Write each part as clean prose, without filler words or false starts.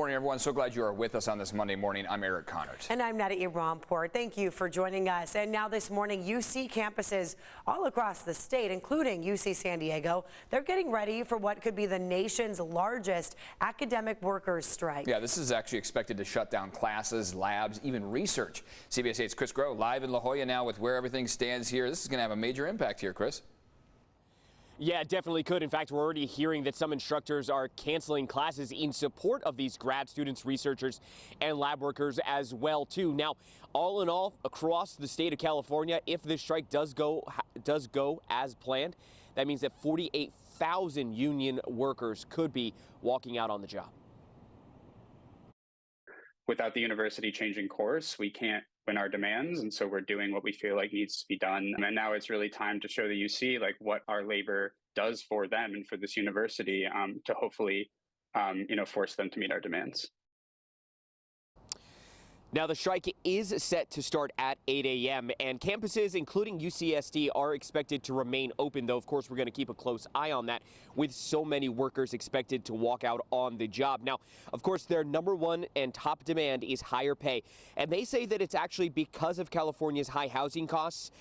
Morning, everyone. So glad you are with us on this Monday morning. I'm Eric Connert. And I'm Nada Ramport. Thank you for joining us. And now this morning, UC campuses all across the state, including UC San Diego, they're getting ready for what could be the nation's largest academic workers strike. Yeah, this is actually expected to shut down classes, labs, even research. CBS 8's Chris Groh live in La Jolla now with where everything stands here. This is going to have a major impact here, Chris. Yeah, it definitely could. In fact, we're already hearing that some instructors are canceling classes in support of these grad students, researchers, and lab workers as well, too. Now, all in all, across the state of California, if this strike does go as planned, that means that 48,000 union workers could be walking out on the job. Without the university changing course, we can't win our demands. And so we're doing what we feel like needs to be done. And now it's really time to show the UC like what our labor does for them and for this university to hopefully, force them to meet our demands. Now, the strike is set to start at 8 a.m. and campuses, including UCSD, are expected to remain open, though, of course, we're going to keep a close eye on that with so many workers expected to walk out on the job. Now, of course, their number one and top demand is higher pay, and they say that it's actually because of California's high housing costs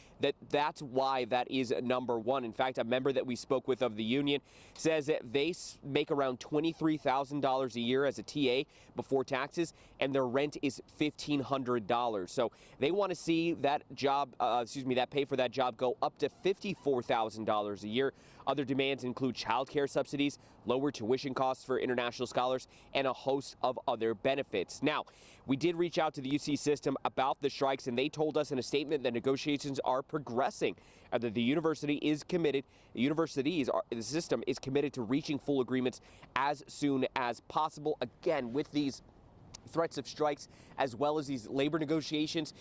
that's why that is number one. In fact, a member that we spoke with of the union says that they make around $23,000 a year as a TA before taxes, and their rent is $1,500. So they want to see that that pay for that job go up to $54,000 a year. Other demands include childcare subsidies, lower tuition costs for international scholars, and a host of other benefits. Now, we did reach out to the UC system about the strikes, and they told us in a statement that negotiations are progressing, that the university is committed, the system is committed to reaching full agreements as soon as possible. Again, with these threats of strikes as well as these labor negotiations,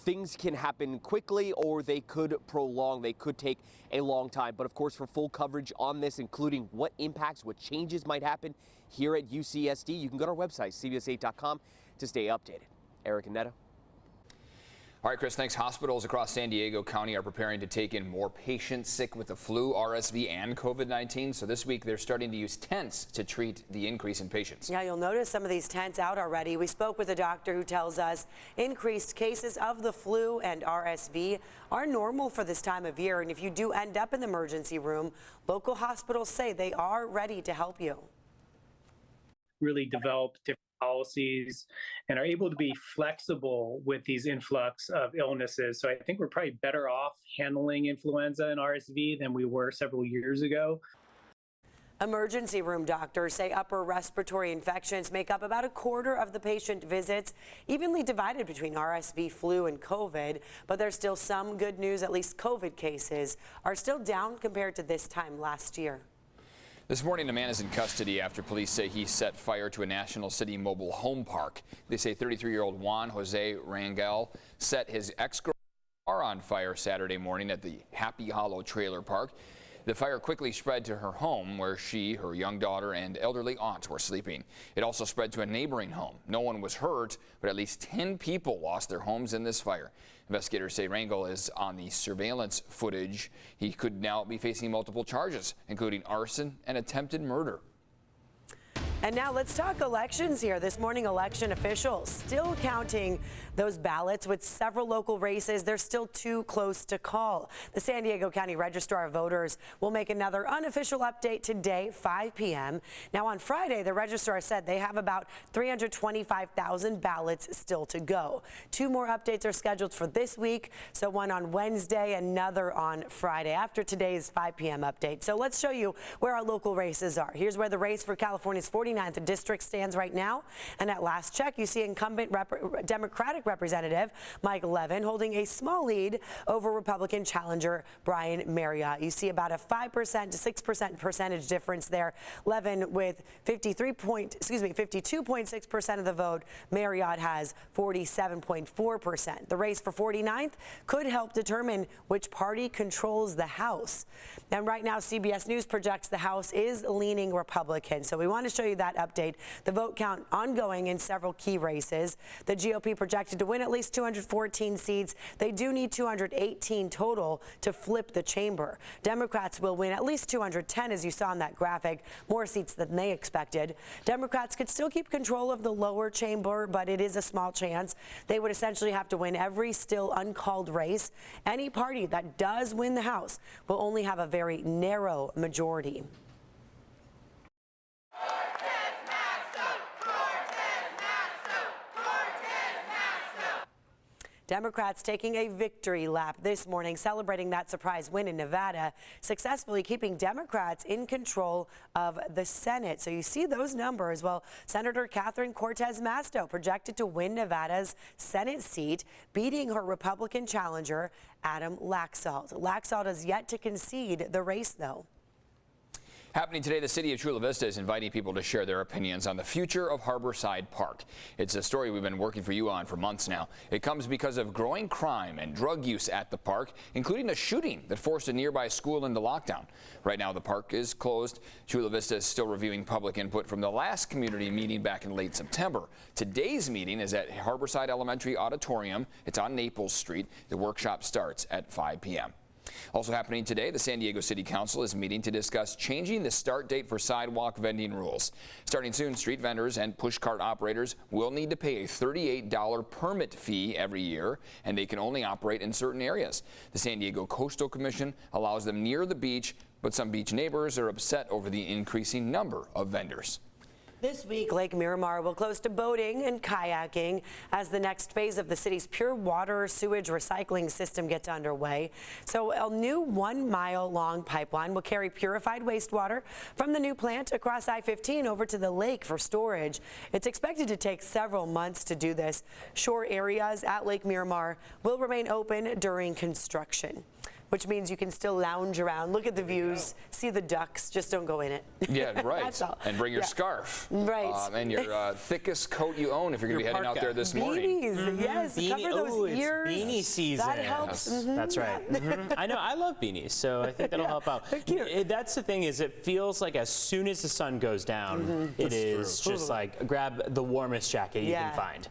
things can happen quickly or they could prolong. They could take a long time. But of course, for full coverage on this, including what impacts, what changes might happen here at UCSD, you can go to our website, cbs8.com, to stay updated. Eric and Netta. All right, Chris, thanks. Hospitals across San Diego County are preparing to take in more patients sick with the flu, RSV, and COVID-19. So this week, they're starting to use tents to treat the increase in patients. Yeah, you'll notice some of these tents out already. We spoke with a doctor who tells us increased cases of the flu and RSV are normal for this time of year. And if you do end up in the emergency room, local hospitals say they are ready to help you. Really develop different policies and are able to be flexible with these influx of illnesses. So I think we're probably better off handling influenza and RSV than we were several years ago. Emergency room doctors say upper respiratory infections make up about a quarter of the patient visits, evenly divided between RSV, flu, and COVID. But there's still some good news. At least COVID cases are still down compared to this time last year. This morning, a man is in custody after police say he set fire to a National City mobile home park. They say 33-year-old Juan Jose Rangel set his ex-girlfriend's car on fire Saturday morning at the Happy Hollow trailer park. The fire quickly spread to her home where she, her young daughter, and elderly aunt were sleeping. It also spread to a neighboring home. No one was hurt, but at least 10 people lost their homes in this fire. Investigators say Rangel is on the surveillance footage. He could now be facing multiple charges, including arson and attempted murder. And now let's talk elections here. This morning, election officials still counting those ballots with several local races. They're still too close to call. The San Diego County Registrar of Voters will make another unofficial update today, 5 p.m. Now, on Friday, the registrar said they have about 325,000 ballots still to go. 2 more updates are scheduled for this week, so one on Wednesday, another on Friday after today's 5 p.m. update. So let's show you where our local races are. Here's where the race for California's 49th district stands right now. And at last check, you see incumbent Democratic Representative Mike Levin holding a small lead over Republican challenger Brian Marriott. You see about a 5% to 6% percentage difference there. Levin with 52.6% of the vote. Marriott has 47.4%. The race for 49th could help determine which party controls the House. And right now, CBS News projects the House is leaning Republican. So we want to show you that update. The vote count ongoing in several key races. The GOP projected to win at least 214 seats. They do need 218 total to flip the chamber. Democrats will win at least 210, as you saw in that graphic, more seats than they expected. Democrats could still keep control of the lower chamber, but it is a small chance. They would essentially have to win every still uncalled race. Any party that does win the House will only have a very narrow majority. Democrats taking a victory lap this morning, celebrating that surprise win in Nevada, successfully keeping Democrats in control of the Senate. So you see those numbers. Well, Senator Catherine Cortez Masto projected to win Nevada's Senate seat, beating her Republican challenger, Adam Laxalt. Laxalt has yet to concede the race, though. Happening today, the city of Chula Vista is inviting people to share their opinions on the future of Harborside Park. It's a story we've been working for you on for months now. It comes because of growing crime and drug use at the park, including a shooting that forced a nearby school into lockdown. Right now, the park is closed. Chula Vista is still reviewing public input from the last community meeting back in late September. Today's meeting is at Harborside Elementary Auditorium. It's on Naples Street. The workshop starts at 5 p.m. Also happening today, the San Diego City Council is meeting to discuss changing the start date for sidewalk vending rules. Starting soon, street vendors and pushcart operators will need to pay a $38 permit fee every year, and they can only operate in certain areas. The San Diego Coastal Commission allows them near the beach, but some beach neighbors are upset over the increasing number of vendors. This week, Lake Miramar will close to boating and kayaking as the next phase of the city's pure water sewage recycling system gets underway. So a new 1-mile-long pipeline will carry purified wastewater from the new plant across I-15 over to the lake for storage. It's expected to take several months to do this. Shore areas at Lake Miramar will remain open during construction, which means you can still lounge around, look at the views, see the ducks, just don't go in it. Yeah, right. That's all. And bring your scarf. Right. And your thickest coat you own if you're going to be heading out there this morning. Beanies, yes, cover those it's ears. beanie season. That helps. Yes, that's right. I know, I love beanies, so I think that'll help out. That's the thing, is it feels like as soon as the sun goes down, it is just like grab the warmest jacket you can find.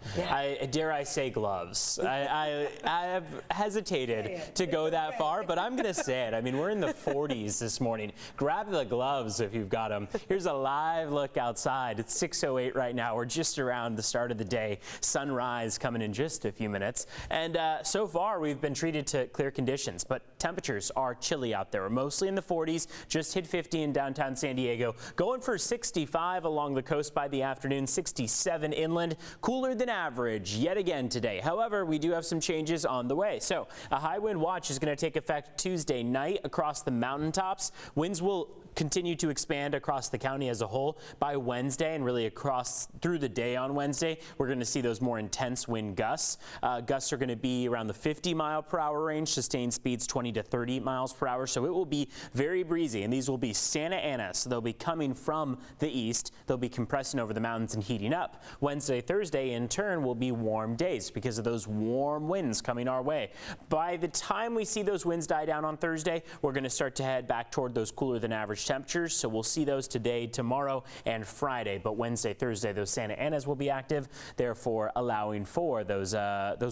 Dare I say gloves. I have hesitated to go that far, but I'm going to say it. I mean, we're in the 40s this morning. Grab the gloves if you've got them. Here's a live look outside. It's 6:08 right now. We're just around the start of the day. Sunrise coming in just a few minutes. And so far, we've been treated to clear conditions, but temperatures are chilly out there. We're mostly in the 40s, just hit 50 in downtown San Diego. Going for 65 along the coast by the afternoon, 67 inland. Cooler than average yet again today. However, we do have some changes on the way. So a high wind watch is going to take effect Tuesday night across the mountaintops. Winds will continue to expand across the county as a whole by Wednesday, and really across through the day on Wednesday. We're going to see those more intense wind gusts. Gusts are going to be around the 50-mile-per-hour range, sustained speeds 20 to 30 miles per hour. So it will be very breezy, and these will be Santa Ana. So they'll be coming from the east. They'll be compressing over the mountains and heating up. Wednesday, Thursday, in turn, will be warm days because of those warm winds coming our way. By the time we see those winds die down on Thursday, we're going to start to head back toward those cooler than average temperatures. So we'll see those today, tomorrow, and Friday. But Wednesday, Thursday, those Santa Anas will be active, therefore allowing for those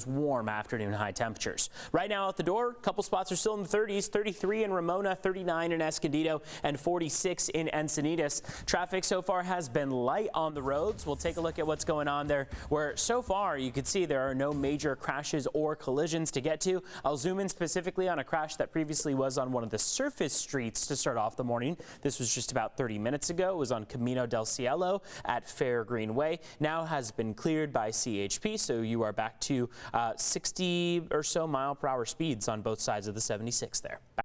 warm afternoon high temperatures. Right now out the door, a couple spots are still in the 30s, 33 in Ramona, 39 in Escondido, and 46 in Encinitas. Traffic so far has been light on the roads. We'll take a look at what's going on there, where so far you can see there are no major crashes or collisions to get to. I'll zoom in specifically on a crash that previously was on one of the surface streets to start off the morning. This was just about 30 minutes ago. It was on Camino del Cielo at Fair Greenway. Now has been cleared by CHP, so you are back to 60 or so mile per hour speeds on both sides of the 76 there.